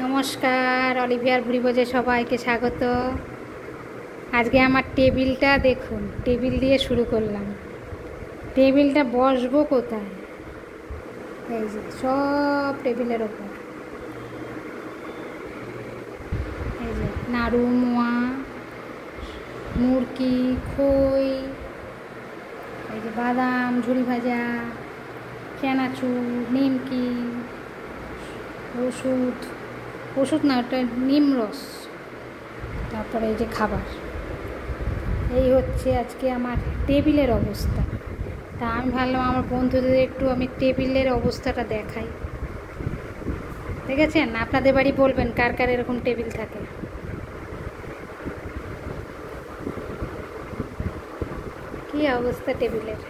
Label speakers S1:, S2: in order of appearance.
S1: নমস্কার, অলিভিয়ার ভুরিভোজে সবাইকে স্বাগত। আজকে আমার টেবিলটা দেখুন, টেবিল দিয়ে শুরু করলাম। টেবিলটা বসবো কোথায়? এই যে সব টেবিলের ওপর, এই যে নাড়ু, মোয়া, মুরকি, খই, এই যে বাদাম, ঝুড়ি ভাজা, চানাচুর, নিমকি, ওষুধ না, ওটা নিমরস, তারপরে এই যে খাবার। এই হচ্ছে আজকে আমার টেবিলের অবস্থা। তা আমি ভাবলাম আমার বন্ধুদের একটু আমি টেবিলের অবস্থাটা দেখাই। দেখেছেন? আপনাদের বাড়ি বলবেন কার কার এরকম টেবিল থাকে। কী অবস্থা টেবিলের!